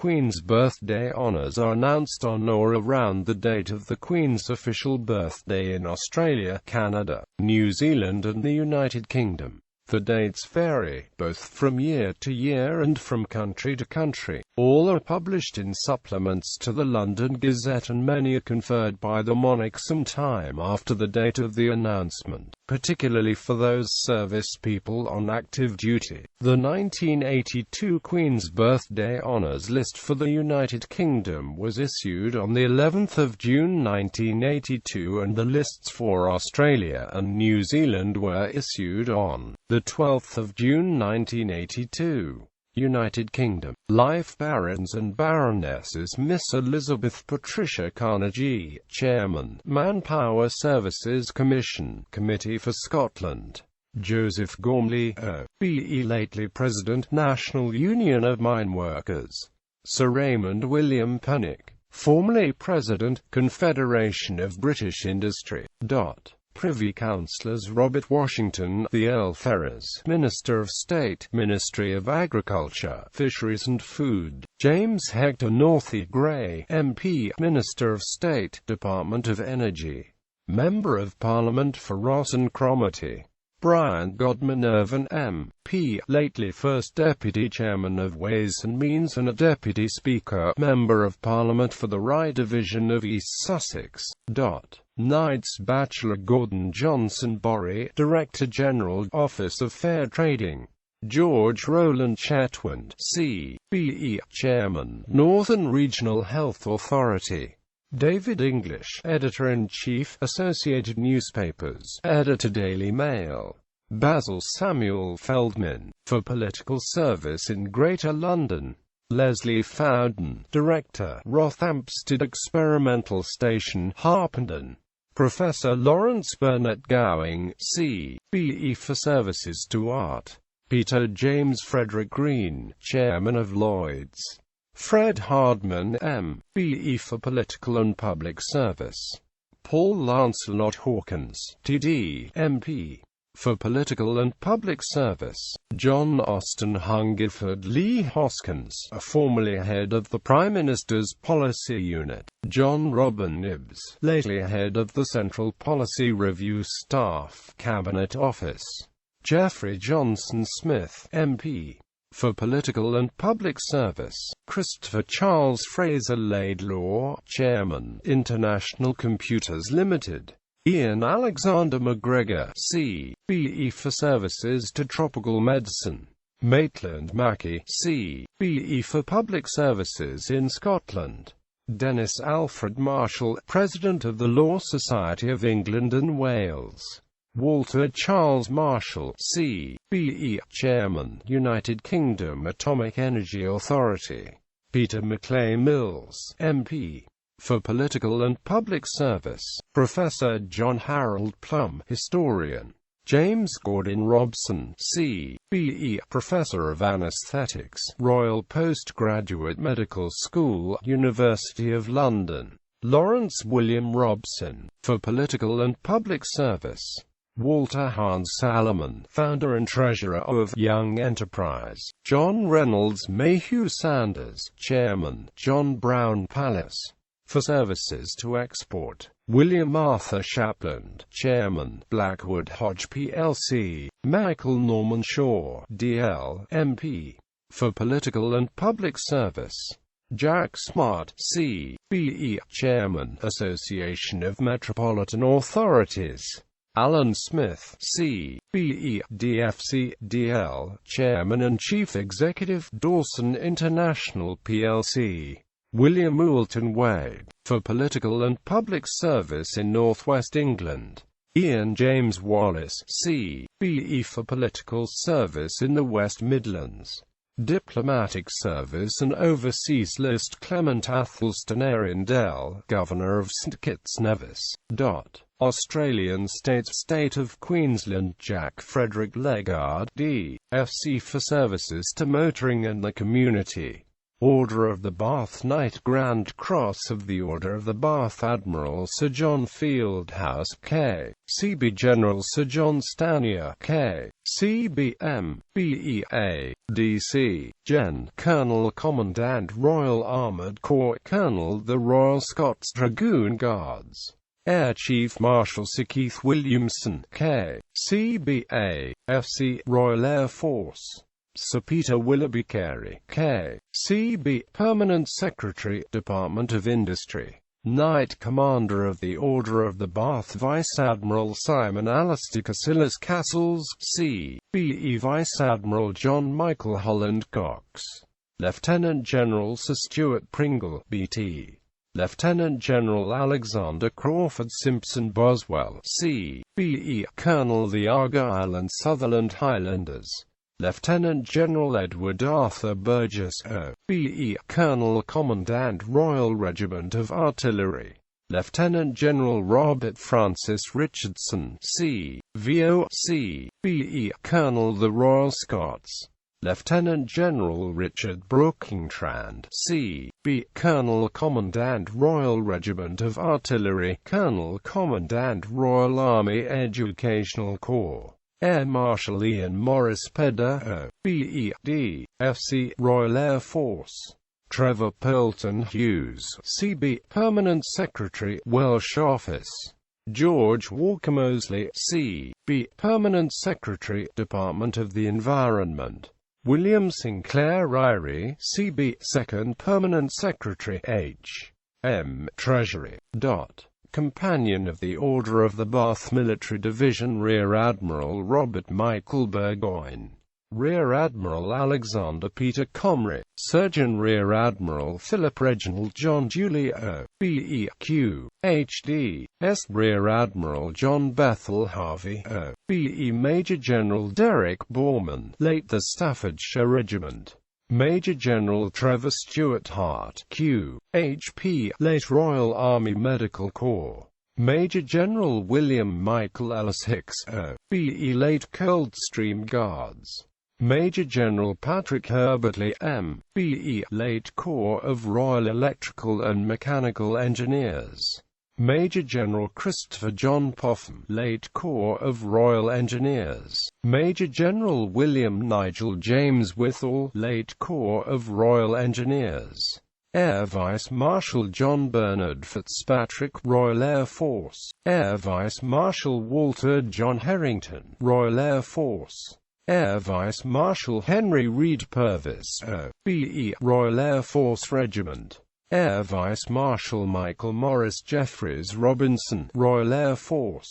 Queen's birthday honours are announced on or around the date of the Queen's official birthday in Australia, Canada, New Zealand and the United Kingdom. The dates vary, both from year to year and from country to country. All are published in supplements to the London Gazette, and many are conferred by the monarch some time after the date of the announcement, particularly for those service people on active duty. The 1982 Queen's Birthday Honours list for the United Kingdom was issued on the 11th of June 1982, and the lists for Australia and New Zealand were issued on the 12th of June 1982. United Kingdom. Life Barons and Baronesses: Miss Elizabeth Patricia Carnegie, Chairman, Manpower Services Commission, Committee for Scotland. Joseph Gormley, O.B.E. lately President, National Union of Mine Workers. Sir Raymond William Pennick, formerly President, Confederation of British Industry. Privy Councillors: Robert Washington, the Earl Ferrers, Minister of State, Ministry of Agriculture, Fisheries and Food; James Hector Northey Grey, MP, Minister of State, Department of Energy, Member of Parliament for Ross and Cromarty; Brian Godman Irvine, MP, lately First Deputy Chairman of Ways and Means and a Deputy Speaker, Member of Parliament for the Rye Division of East Sussex. Knights Bachelor Gordon Johnson Borry, Director General, Office of Fair Trading; George Rowland Chetwynd, C.B.E., Chairman, Northern Regional Health Authority; David English, Editor-in-Chief, Associated Newspapers, Editor Daily Mail; Basil Samuel Feldman, for political service in Greater London; Leslie Fowden, Director, Rothampstead Experimental Station, Harpenden; Professor Lawrence Burnett Gowing, C.B.E. for services to art; Peter James Frederick Green, Chairman of Lloyd's; Fred Hardman, M.B.E. for political and public service; Paul Lancelot Hawkins, T.D., MP, for political and public service; John Austin Hungerford Lee Hoskins, formerly head of the Prime Minister's Policy Unit; John Robin Nibbs, lately head of the Central Policy Review Staff, Cabinet Office; Geoffrey Johnson Smith, MP, for political and public service; Christopher Charles Fraser Laidlaw, Chairman, International Computers Limited; Ian Alexander McGregor, C.B.E. for services to tropical medicine; Maitland Mackey, C.B.E. for public services in Scotland; Dennis Alfred Marshall, President of the Law Society of England and Wales; Walter Charles Marshall, C.B.E., Chairman, United Kingdom Atomic Energy Authority; Peter McLay Mills, MP, for political and public service; Professor John Harold Plum, historian; James Gordon Robson, C.B.E., Professor of Anaesthetics, Royal Postgraduate Medical School, University of London; Lawrence William Robson, for political and public service; Walter Hans Salomon, founder and treasurer of Young Enterprise; John Reynolds Mayhew Sanders, Chairman, John Brown Palace, for services to export; William Arthur Shapland, Chairman, Blackwood Hodge plc; Michael Norman Shaw, D.L., MP, for political and public service; Jack Smart, C.B.E., Chairman, Association of Metropolitan Authorities; Alan Smith, C.B.E., DFC, D.L., Chairman and Chief Executive, Dawson International plc; William Moulton Wade, for political and public service in northwest England; Ian James Wallace, C.B.E. for political service in the West Midlands; diplomatic service and overseas list Clement Athelston Arundel, Governor of St Kitts Nevis. Australian State of Queensland Jack Frederick Legard, D.F.C. for services to motoring and the community; Order of the Bath Knight, Grand Cross of the Order of the Bath, Admiral Sir John Fieldhouse, K.C.B. General Sir John Stanier, K.C.B.M. B.E.A. D.C. Gen. Colonel Commandant Royal Armoured Corps, Colonel the Royal Scots Dragoon Guards, Air Chief Marshal Sir Keith Williamson, K.C.B.A. F.C. Royal Air Force. Sir Peter Willoughby Carey, K.C.B. Permanent Secretary, Department of Industry. Knight Commander of the Order of the Bath, Vice Admiral Simon Alistair Cassilis Castles, C.B.E. Vice Admiral John Michael Holland Cox. Lieutenant General Sir Stuart Pringle, B.T. Lieutenant General Alexander Crawford Simpson Boswell, C.B.E. Colonel the Argyll and Sutherland Highlanders. Lieutenant General Edward Arthur Burgess, O.B.E. Colonel Commandant Royal Regiment of Artillery. Lieutenant General Robert Francis Richardson, C.V.O. C.B.E. Colonel the Royal Scots. Lieutenant General Richard Brookingtrand, C.B. Colonel Commandant Royal Regiment of Artillery. Colonel Commandant Royal Army Educational Corps. Air Marshal Ian Morris Pedder, O.B.E.D. F.C. Royal Air Force. Trevor Pilton Hughes, C.B. Permanent Secretary, Welsh Office. George Walker Mosley, C.B. Permanent Secretary, Department of the Environment. William Sinclair Ryrie, C.B. Second Permanent Secretary, H.M. Treasury. Companion of the Order of the Bath Military Division, Rear Admiral Robert Michael Burgoyne. Rear Admiral Alexander Peter Comrie. Surgeon Rear Admiral Philip Reginald John Julio, B.E.Q. H.D. S. Rear Admiral John Bethel Harvey, O.B.E. Major General Derek Borman, late the Staffordshire Regiment. Major General Trevor Stewart Hart, Q.H.P., late Royal Army Medical Corps. Major General William Michael Ellis Hicks, O.B.E. late Coldstream Guards. Major General Patrick Herbertley, M.B.E. late Corps of Royal Electrical and Mechanical Engineers. Major General Christopher John Popham, late Corps of Royal Engineers. Major General William Nigel James Withall, late Corps of Royal Engineers. Air Vice Marshal John Bernard Fitzpatrick, Royal Air Force. Air Vice Marshal Walter John Harrington, Royal Air Force. Air Vice Marshal Henry Reed Purvis, O.B.E. Royal Air Force Regiment. Air Vice Marshal Michael Morris Jeffreys Robinson, Royal Air Force.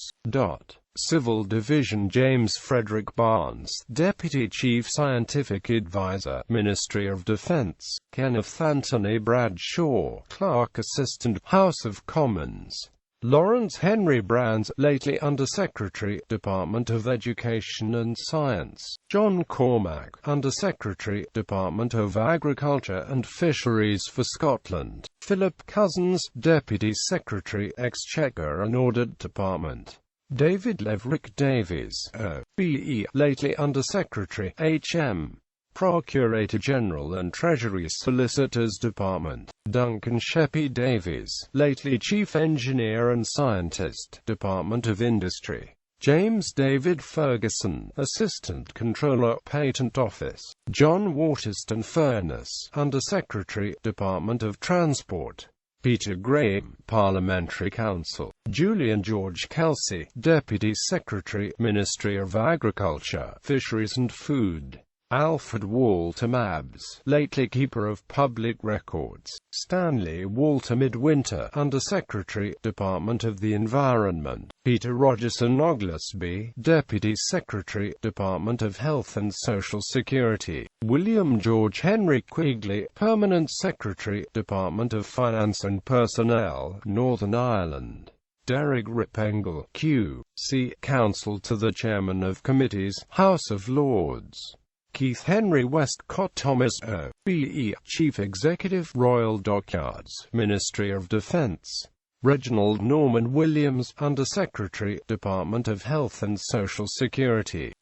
Civil Division James Frederick Barnes, Deputy Chief Scientific Advisor, Ministry of Defence. Kenneth Anthony Bradshaw, Clerk Assistant, House of Commons. Lawrence Henry Brands, lately Under-Secretary, Department of Education and Science. John Cormack, Under-Secretary, Department of Agriculture and Fisheries for Scotland. Philip Cousins, Deputy Secretary, Exchequer and Audit Department. David Leverick Davies, O.B.E. lately Under-Secretary, H.M. Procurator General and Treasury Solicitors Department. Duncan Sheppy Davies, lately Chief Engineer and Scientist, Department of Industry. James David Ferguson, Assistant Controller, Patent Office. John Waterston Furness, Under-Secretary, Department of Transport. Peter Graham, Parliamentary Counsel. Julian George Kelsey, Deputy Secretary, Ministry of Agriculture, Fisheries and Food. Alfred Walter Mabbs, lately Keeper of Public Records. Stanley Walter Midwinter, Under-Secretary, Department of the Environment. Peter Rogerson Oglesby, Deputy Secretary, Department of Health and Social Security. William George Henry Quigley, Permanent Secretary, Department of Finance and Personnel, Northern Ireland. Derek Ripengle, Q.C. Counsel to the Chairman of Committees, House of Lords. Keith Henry Westcott Thomas, O.B.E. Chief Executive, Royal Dockyards, Ministry of Defence. Reginald Norman Williams, Under-Secretary, Department of Health and Social Security.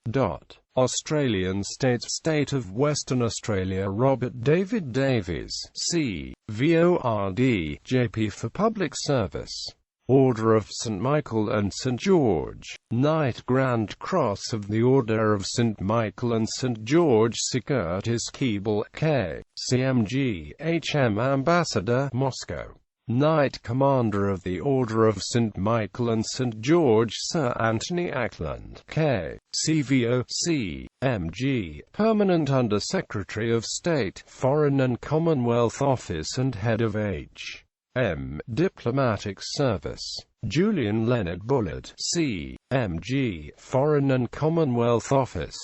Australian States, State of Western Australia. Robert David Davies, C.VORD, JP for public service. Order of St. Michael and St. George, Knight. Grand Cross of the Order of St. Michael and St. George. Sir Curtis Keeble, K. CMG, HM Ambassador, Moscow. Knight. Commander of the Order of St. Michael and St. George. Sir Anthony Ackland, K. CVO, CMG, Permanent Under Secretary of State, Foreign and Commonwealth Office and Head of H.M. Diplomatic Service. Julian Leonard Bullard, C.M.G., Foreign and Commonwealth Office.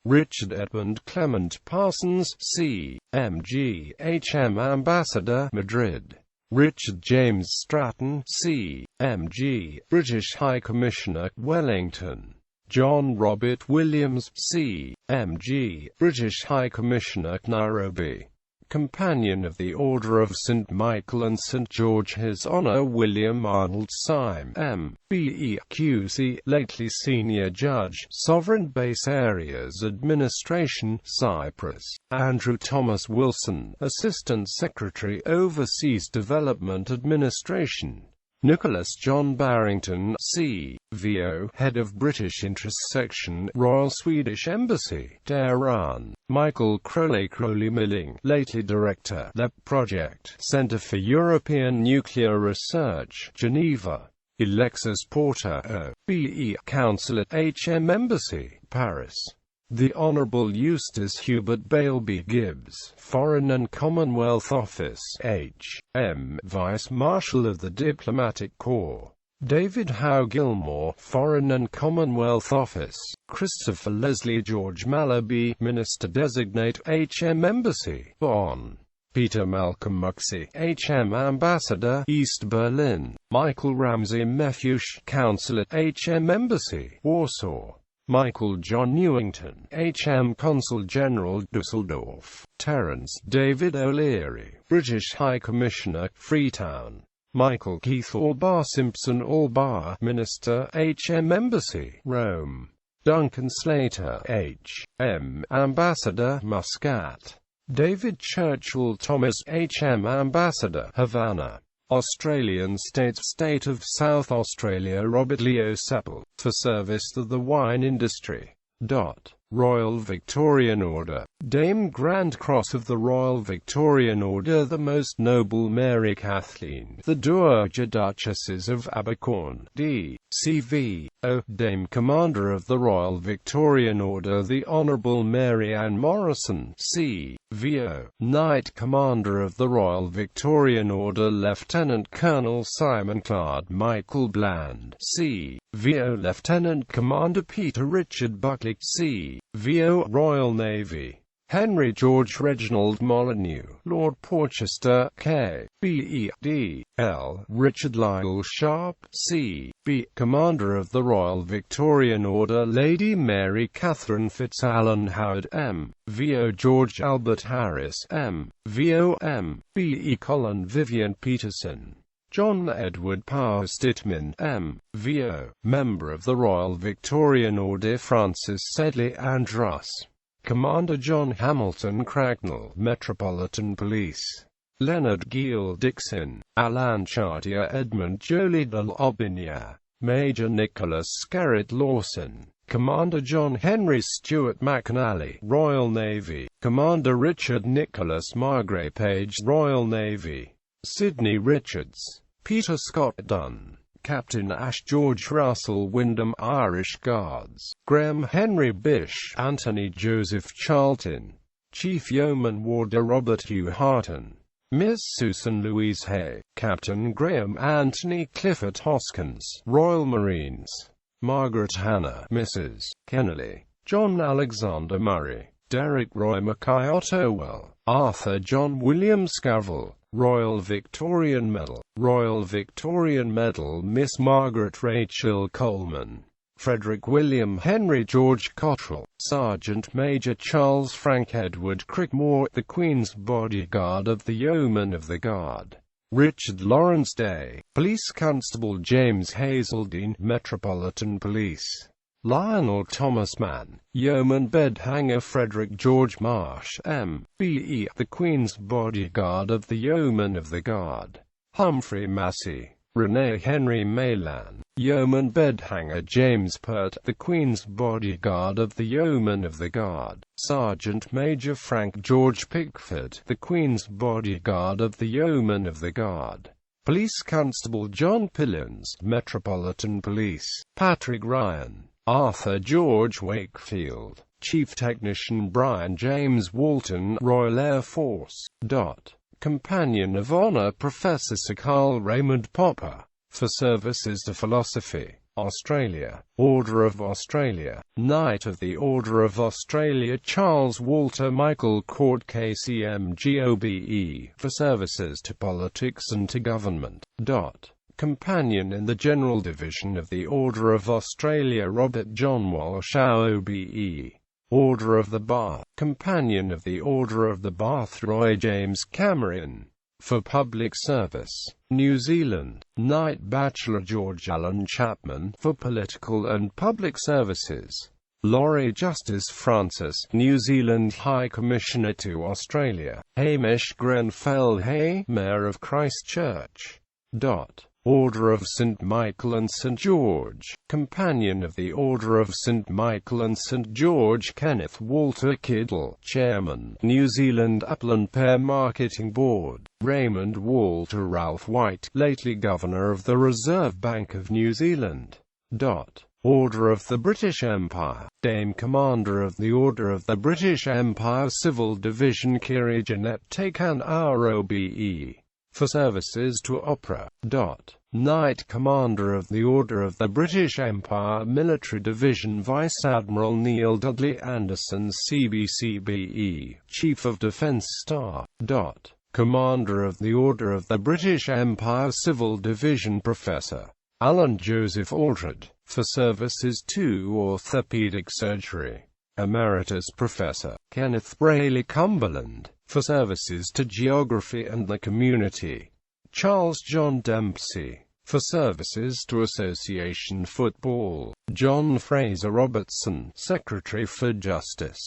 Richard Edmund Clement Parsons, C.M.G., H.M. Ambassador, Madrid. Richard James Stratton, C.M.G., British High Commissioner, Wellington. John Robert Williams, C.M.G., British High Commissioner, Nairobi. Companion of the Order of St. Michael and St. George. His Honour William Arnold Syme, M.B.E.Q.C., lately Senior Judge, Sovereign Base Areas Administration, Cyprus. Andrew Thomas Wilson, Assistant Secretary, Overseas Development Administration. Nicholas John Barrington, C.V.O., Head of British Interest Section, Royal Swedish Embassy, Tehran. Michael Crowley Milling, lately Director, LEP Project, Centre for European Nuclear Research, Geneva. Alexis Porter, O.B.E., Counsel at HM Embassy, Paris. The Honourable Eustace Hubert Bailby Gibbs, Foreign and Commonwealth Office, H.M. Vice Marshal of the Diplomatic Corps. David Howe Gilmore, Foreign and Commonwealth Office. Christopher Leslie George Malaby, Minister-Designate, HM Embassy, Bonn. Peter Malcolm Muxey, HM Ambassador, East Berlin. Michael Ramsey Meffush, Counsel at HM Embassy, Warsaw. Michael John Newington, HM Consul General, Dusseldorf. Terence David O'Leary, British High Commissioner, Freetown. Michael Keith Allbar Simpson Allbar, Minister, HM Embassy, Rome. Duncan Slater, H.M. Ambassador, Muscat. David Churchill Thomas, HM Ambassador, Havana. Australian States, State of South Australia. Robert Leo Seppel, for service to the wine industry. Royal Victorian Order. Dame Grand Cross of the Royal Victorian Order. The Most Noble Mary Kathleen, the Dowager Duchesses of Abercorn, D.C.V.O. Dame Commander of the Royal Victorian Order. The Honourable Mary Ann Morrison, C.V.O. Knight Commander of the Royal Victorian Order. Lieutenant Colonel Simon Claude Michael Bland, C.V.O. Lieutenant Commander Peter Richard Buckley, C.V.O. Royal Navy. Henry George Reginald Molyneux, Lord Porchester, K.B.E.D.L. Richard Lyle Sharp, C.B. Commander of the Royal Victorian Order. Lady Mary Catherine Fitzalan Howard, M.V.O. George Albert Harris, M.V.O. M.B.E. Colin Vivian Peterson. John Edward Power Stitman, M.V.O. Member of the Royal Victorian Order. Francis Sedley Andros. Commander John Hamilton Cracknell, Metropolitan Police. Leonard Gill Dixon, Alan Chartier Edmund Jolie de l'Aubigny. Major Nicholas Scarrett Lawson. Commander John Henry Stewart McNally, Royal Navy. Commander Richard Nicholas Margaret Page, Royal Navy. Sidney Richards. Peter Scott Dunn. Captain Ash George Russell Wyndham, Irish Guards. Graham Henry Bish, Anthony Joseph Charlton. Chief Yeoman Warder Robert Hugh Harton. Miss Susan Louise Hay. Captain Graham Anthony Clifford Hoskins, Royal Marines. Margaret Hannah, Mrs. Kennelly. John Alexander Murray. Derek Roy Mackay Ottowell. Arthur John William Scavell. Royal Victorian Medal. Royal Victorian Medal Miss Margaret Rachel Coleman. Frederick William Henry George Cottrell. Sergeant Major Charles Frank Edward Crickmore, the Queen's Bodyguard of the Yeomen of the Guard. Richard Lawrence Day. Police Constable James Hazeldine, Metropolitan Police. Lionel Thomas Mann, Yeoman Bedhanger Frederick George Marsh M.B.E., the Queen's Bodyguard of the Yeoman of the Guard. Humphrey Massey, Renee Henry Maylan, Yeoman Bedhanger James Pert, the Queen's Bodyguard of the Yeoman of the Guard. Sergeant Major Frank George Pickford, the Queen's Bodyguard of the Yeoman of the Guard. Police Constable John Pillins, Metropolitan Police. Patrick Ryan, Arthur George Wakefield, Chief Technician Brian James Walton, Royal Air Force. Companion of Honor Professor Sir Carl Raymond Popper, for services to philosophy, Australia. Order of Australia. Knight of the Order of Australia Charles Walter Michael Court KCMGOBE, for services to politics and to government. Companion in the General Division of the Order of Australia Robert John Walsh OBE. Order of the Bath. Companion of the Order of the Bath Roy James Cameron, for public service, New Zealand. Knight Bachelor George Allen Chapman, for political and public services. Laurie Justice Francis, New Zealand High Commissioner to Australia. Hamish Grenfell Hay, Mayor of Christchurch. Order of St. Michael and St. George. Companion of the Order of St. Michael and St. George Kenneth Walter Kiddle, Chairman, New Zealand Upland Pear Marketing Board. Raymond Walter Ralph White, lately Governor of the Reserve Bank of New Zealand. Order of the British Empire. Dame Commander of the Order of the British Empire Civil Division Kiri Jeanette Takan ROBE, for services to opera. Knight Commander of the Order of the British Empire Military Division Vice Admiral Neil Dudley Anderson CBCBE, Chief of Defence Staff. Commander of the Order of the British Empire Civil Division Professor Alan Joseph Aldred, for services to orthopedic surgery. Emeritus Professor Kenneth Brayley Cumberland, for services to geography and the community. Charles John Dempsey, for services to association football. John Fraser Robertson, Secretary for Justice.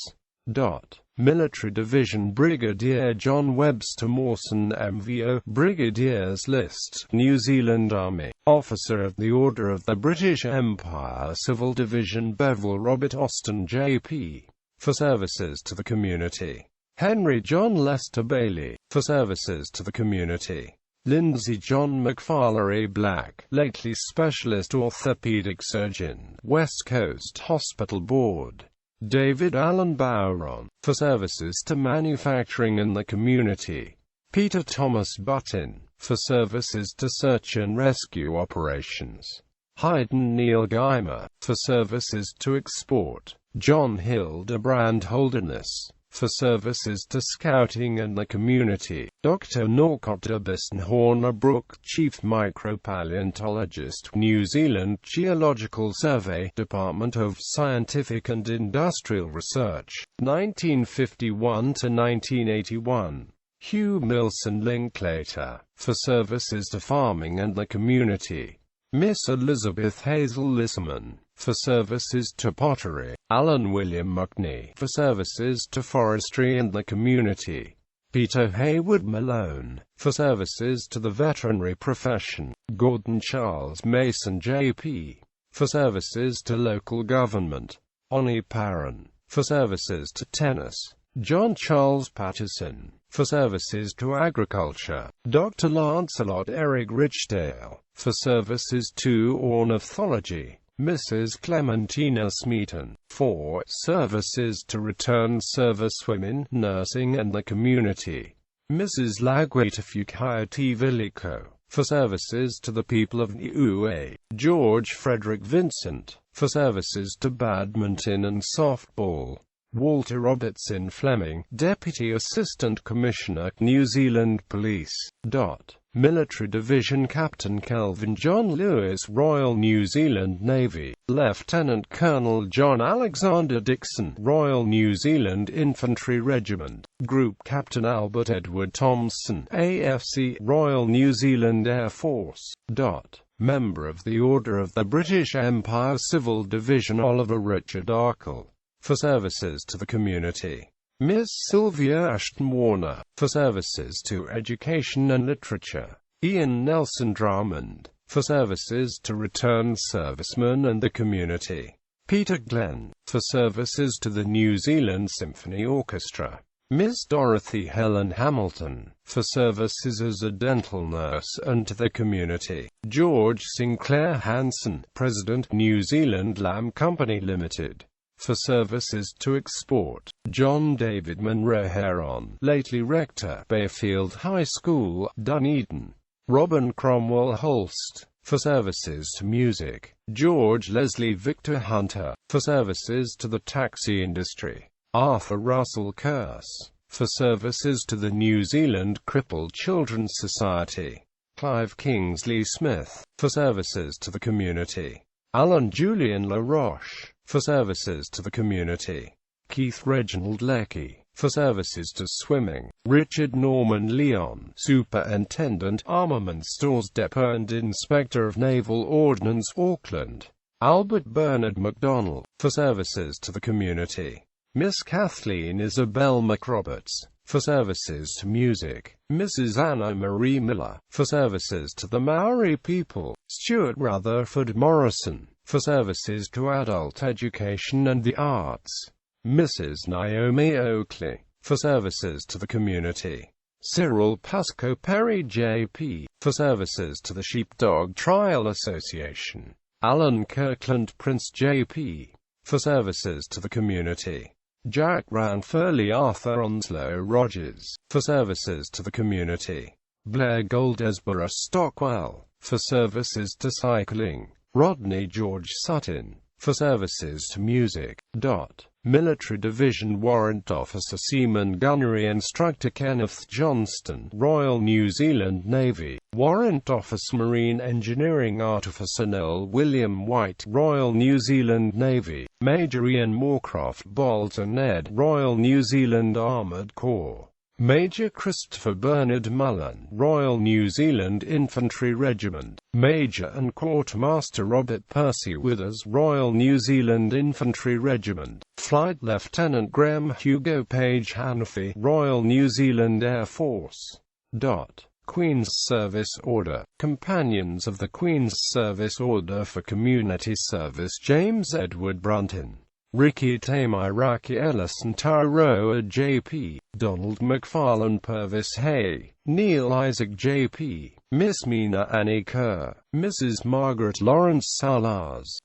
Military Division Brigadier John Webster Mawson MVO, Brigadiers List, New Zealand Army. Officer of the Order of the British Empire Civil Division Bevel Robert Austin JP, for services to the community. Henry John Lester Bailey, for services to the community. Lindsay John McFarlane Black, lately Specialist Orthopedic Surgeon, West Coast Hospital Board. David Allen Bowron, for services to manufacturing and the community. Peter Thomas Buttin, for services to search and rescue operations. Hayden Neil Geimer, for services to export. John Hildebrand Holderness, for services to scouting and the community. Dr. Norcott Dubiston Horner Brook, Chief Micropaleontologist, New Zealand Geological Survey, Department of Scientific and Industrial Research, 1951 to 1981. Hugh Milson Linklater, for services to farming and the community. Miss Elizabeth Hazel Lisserman, for services to pottery. Alan William Muckney, for services to forestry and the community. Peter Hayward Malone, for services to the veterinary profession. Gordon Charles Mason JP, for services to local government. Oni Parran, for services to tennis. John Charles Patterson, for services to agriculture. Dr. Lancelot Eric Richdale, for services to ornithology. Mrs. Clementina Smeaton, for services to return service women, nursing and the community. Mrs. Lagweta Fukayati Viliko, for services to the people of Niue. George Frederick Vincent, for services to badminton and softball. Walter Robertson Fleming, Deputy Assistant Commissioner, New Zealand Police. Military Division Captain Kelvin John Lewis, Royal New Zealand Navy. Lieutenant Colonel John Alexander Dixon, Royal New Zealand Infantry Regiment. Group Captain Albert Edward Thompson, AFC, Royal New Zealand Air Force. Member of the Order of the British Empire Civil Division Oliver Richard Arkle, for services to the community. Miss Sylvia Ashton Warner, for services to education and literature. Ian Nelson Drummond, for services to returned servicemen and the community. Peter Glenn, for services to the New Zealand Symphony Orchestra. Miss Dorothy Helen Hamilton, for services as a dental nurse and to the community. George Sinclair Hanson, President, New Zealand Lamb Company Limited, for services to export. John David Munro Heron, lately Rector, Bayfield High School, Dunedin. Robin Cromwell Holst, for services to music. George Leslie Victor Hunter, for services to the taxi industry. Arthur Russell Curse, for services to the New Zealand Crippled Children's Society. Clive Kingsley Smith, for services to the community. Alan Julian LaRoche, for services to the community. Keith Reginald Leckie, for services to swimming. Richard Norman Leon, Superintendent, Armament Stores Depot and Inspector of Naval Ordnance, Auckland. Albert Bernard MacDonald, for services to the community. Miss Kathleen Isabel McRoberts, for services to music. Mrs. Anna Marie Miller, for services to the Maori people. Stuart Rutherford Morrison, for services to adult education and the arts. Mrs. Naomi Oakley, for services to the community. Cyril Pascoe Perry J.P., for services to the Sheepdog Trial Association. Alan Kirkland Prince J.P., for services to the community. Jack Ranfurley Arthur Onslow Rogers, for services to the community. Blair Goldesborough Stockwell, for services to cycling. Rodney George Sutton, for services to music. Military Division Warrant Officer Seaman Gunnery Instructor Kenneth Johnston, Royal New Zealand Navy. Warrant Officer Marine Engineering Artificer Noel William White, Royal New Zealand Navy. Major Ian Moorcroft Bolton Ed, Royal New Zealand Armoured Corps. Major Christopher Bernard Mullen, Royal New Zealand Infantry Regiment. Major and Quartermaster Robert Percy Withers, Royal New Zealand Infantry Regiment. Flight Lieutenant Graham Hugo Page Hanafy, Royal New Zealand Air Force. Queen's Service Order. Companions of the Queen's Service Order for Community Service James Edward Brunton, Ricky Tamiraki Ellison Tairoa J.P., Donald McFarlane Purvis Hay, Neil Isaac J.P., Miss Mina Annie Kerr, Mrs. Margaret Lawrence Salars.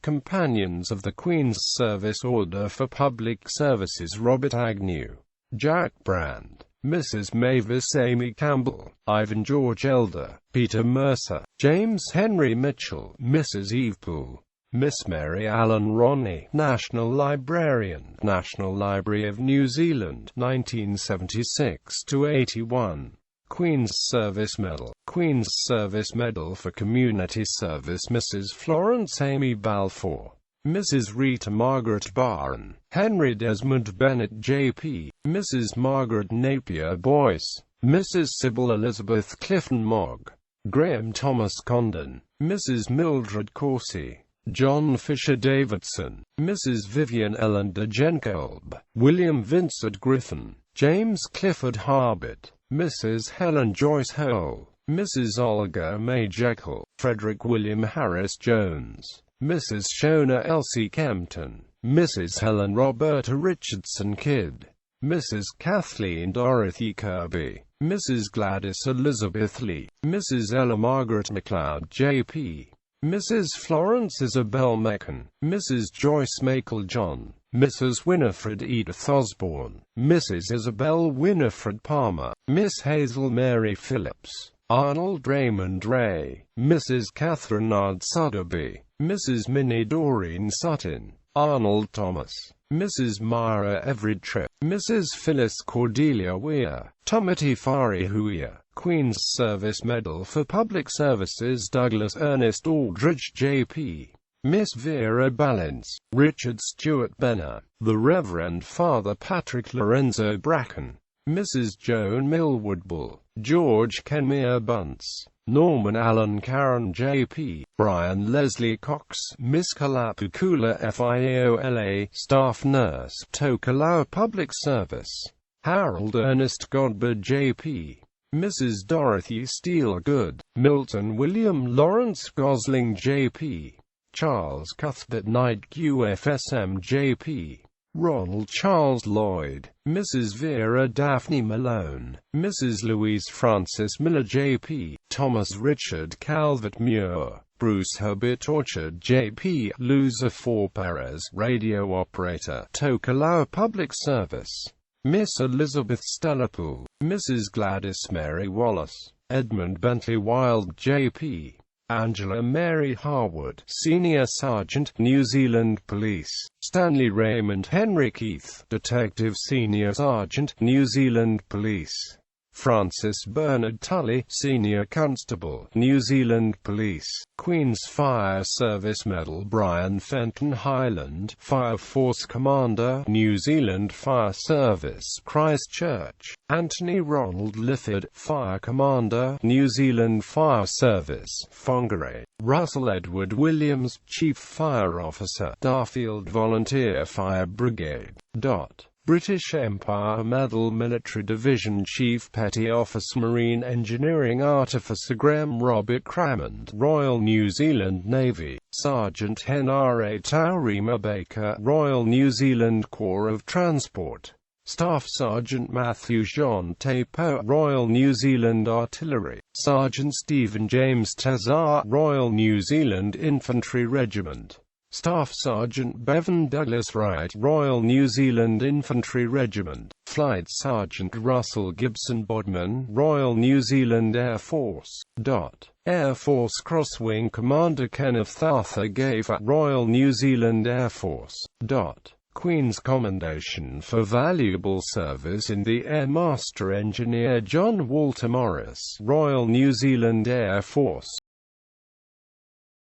Companions of the Queen's Service Order for Public Services Robert Agnew, Jack Brand, Mrs. Mavis Amy Campbell, Ivan George Elder, Peter Mercer, James Henry Mitchell, Mrs. Eve Poole, Miss Mary Allen Ronnie, National Librarian, National Library of New Zealand, 1976–81. Queen's Service Medal. Queen's Service Medal for Community Service Mrs. Florence Amy Balfour, Mrs. Rita Margaret Barron, Henry Desmond Bennett J.P., Mrs. Margaret Napier Boyce, Mrs. Sybil Elizabeth Clifton Mogg, Graham Thomas Condon, Mrs. Mildred Coursey, John Fisher Davidson, Mrs. Vivian Ellen de Genkolb, William Vincent Griffin, James Clifford Harbit, Mrs. Helen Joyce Hole, Mrs. Olga May Jekyll, Frederick William Harris Jones, Mrs. Shona Elsie Kempton, Mrs. Helen Roberta Richardson Kidd, Mrs. Kathleen Dorothy Kirby, Mrs. Gladys Elizabeth Lee, Mrs. Ella Margaret MacLeod J.P., Mrs. Florence Isabel Meccan, Mrs. Joyce Makel John, Mrs. Winifred Edith Osborne, Mrs. Isabel Winifred Palmer, Miss Hazel Mary Phillips, Arnold Raymond Ray, Mrs. Catherine Nard Sutterby, Mrs. Minnie Doreen Sutton, Arnold Thomas, Mrs. Myra Everett Tripp, Mrs. Phyllis Cordelia Weir, Tumati Fari Huia. Queen's Service Medal for Public Services Douglas Ernest Aldridge J.P., Miss Vera Ballance, Richard Stewart Benner, the Reverend Father Patrick Lorenzo Bracken, Mrs. Joan Millwood Bull, George Kenmere Bunce, Norman Allen Karen J.P., Brian Leslie Cox, Miss Kalapukula FIAOLA, Staff Nurse, Tokelau Public Service, Harold Ernest Godber J.P., Mrs. Dorothy Steele Good, Milton William Lawrence Gosling J.P., Charles Cuthbert Knight QFSM J.P., Ronald Charles Lloyd, Mrs. Vera Daphne Malone, Mrs. Louise Frances Miller J.P., Thomas Richard Calvert Muir, Bruce Herbert Orchard J.P., Loser 4 Perez, Radio Operator, Tokelau Public Service, Miss Elizabeth Stellapool, Mrs. Gladys Mary Wallace, Edmund Bentley Wild J.P., Angela Mary Harwood, Senior Sergeant, New Zealand Police, Stanley Raymond Henry Keith, Detective Senior Sergeant, New Zealand Police, Francis Bernard Tully, Senior Constable, New Zealand Police, Queen's Fire Service Medal Brian Fenton Highland, Fire Force Commander, New Zealand Fire Service, Christchurch, Anthony Ronald Lifford, Fire Commander, New Zealand Fire Service, Whangarei, Russell Edward Williams, Chief Fire Officer, Darfield Volunteer Fire Brigade. British Empire Medal Military Division Chief Petty Officer Marine Engineering Artificer Graham Robert Cramond, Royal New Zealand Navy, Sergeant Henare Taurima Baker, Royal New Zealand Corps of Transport, Staff Sergeant Matthew John Tapo, Royal New Zealand Artillery, Sergeant Stephen James Tazar, Royal New Zealand Infantry Regiment, Staff Sergeant Bevan Douglas Wright, Royal New Zealand Infantry Regiment, Flight Sergeant Russell Gibson Bodman, Royal New Zealand Air Force. Air Force Crosswing Commander Kenneth Arthur Gafer, Royal New Zealand Air Force. Queen's Commendation for Valuable Service in the Air Master Engineer John Walter Morris, Royal New Zealand Air Force.